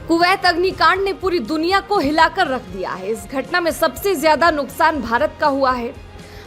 Kuwait अग्निकांड ने पूरी दुनिया को हिलाकर रख दिया है। इस घटना में सबसे ज्यादा नुकसान भारत का हुआ है।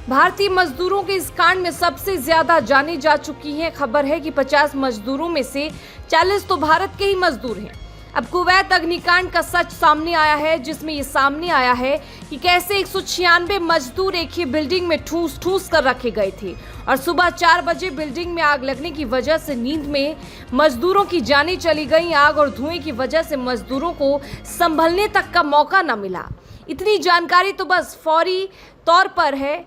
भारतीय मजदूरों के इस कांड में सबसे ज्यादा जानें जा चुकी हैं। खबर है कि 50 मजदूरों में से 40 तो भारत के ही मजदूर हैं। अब कुवैत अग्निकांड का सच सामने आया है, जिसमें ये सामने आया है कि कैसे 196 मजदूर एक ही बिल्डिंग में ठूस ठूस कर रखे गए थे और सुबह 4 बजे बिल्डिंग में आग लगने की वजह से नींद में मजदूरों की जानें चली गई। आग और धुएं की वजह से मजदूरों को संभलने तक का मौका न मिला। इतनी जानकारी तो बस फौरी तौर पर है।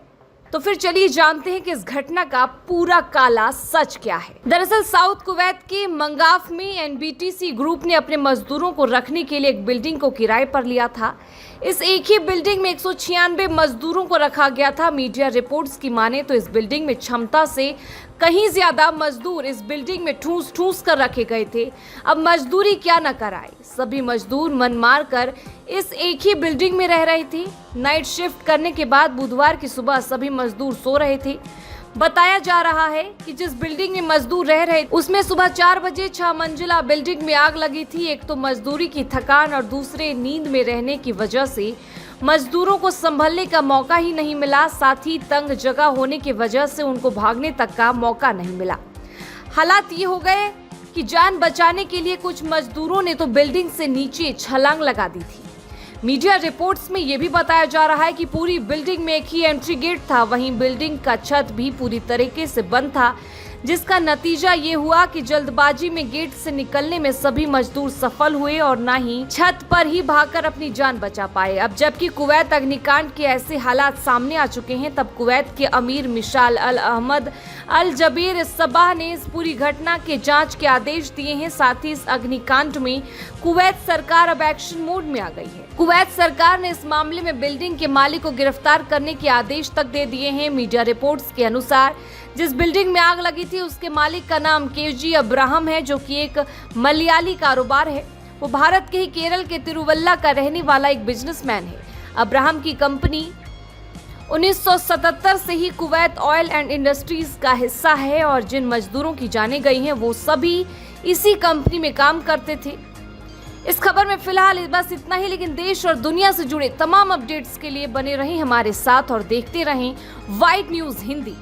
तो फिर चलिए जानते हैं कि इस घटना का पूरा काला सच क्या है। दरअसल साउथ कुवैत के मंगाफ में एनबीटीसी ग्रुप ने अपने मजदूरों को रखने के लिए एक बिल्डिंग को किराए पर लिया था। इस एक ही बिल्डिंग में 196 मजदूरों को रखा गया था। मीडिया रिपोर्ट्स की माने तो इस बिल्डिंग में क्षमता से कहीं ज्यादा मजदूर इस बिल्डिंग में ठूस ठूस कर रखे गए थे। अब मजदूरी क्या न कराए, सभी मजदूर मन मार कर इस एक ही बिल्डिंग में रह रहे थे। नाइट शिफ्ट करने के बाद बुधवार की सुबह सभी मजदूर सो रहे थे। बताया जा रहा है कि जिस बिल्डिंग में मजदूर रह रहे उसमें सुबह 4 बजे 6 मंजिला बिल्डिंग में आग लगी थी। एक तो मजदूरी की थकान और दूसरे नींद में रहने की वजह से मजदूरों को संभलने का मौका ही नहीं मिला। साथ ही तंग जगह होने की वजह से उनको भागने तक का मौका नहीं मिला। हालात ये हो गए कि जान बचाने के लिए कुछ मजदूरों ने तो बिल्डिंग से नीचे छलांग लगा दी थी। मीडिया रिपोर्ट्स में यह भी बताया जा रहा है कि पूरी बिल्डिंग में एक ही एंट्री गेट था। वहीं बिल्डिंग का छत भी पूरी तरीके से बंद था, जिसका नतीजा ये हुआ कि जल्दबाजी में गेट से निकलने में सभी मजदूर सफल हुए और ना ही छत पर ही भागकर अपनी जान बचा पाए। अब जबकि कुवैत अग्निकांड के ऐसे हालात सामने आ चुके हैं, तब कुवैत के अमीर मिशाल अल अहमद अल जबीर सबाह ने इस पूरी घटना के जांच के आदेश दिए हैं। साथ ही इस अग्निकांड में कुवैत सरकार अब एक्शन मोड में आ गई है। कुवैत सरकार ने इस मामले में बिल्डिंग के मालिक को गिरफ्तार करने के आदेश तक दे दिए हैं। मीडिया रिपोर्ट्स के अनुसार जिस बिल्डिंग में आग लगी थी उसके मालिक का नाम केजी अब्राहम है, जो कि एक मलयाली कारोबार है। वो भारत के ही केरल के तिरुवल्ला का रहने वाला एक बिजनेसमैन है। अब्राहम की कंपनी 1977 से ही कुवैत ऑयल एंड इंडस्ट्रीज का हिस्सा है और जिन मजदूरों की जानें गई हैं वो सभी इसी कंपनी में काम करते थे। इस खबर में फिलहाल बस इतना ही, लेकिन देश और दुनिया से जुड़े तमाम अपडेट्स के लिए बने रहें हमारे साथ और देखते रहें वाइड न्यूज हिंदी।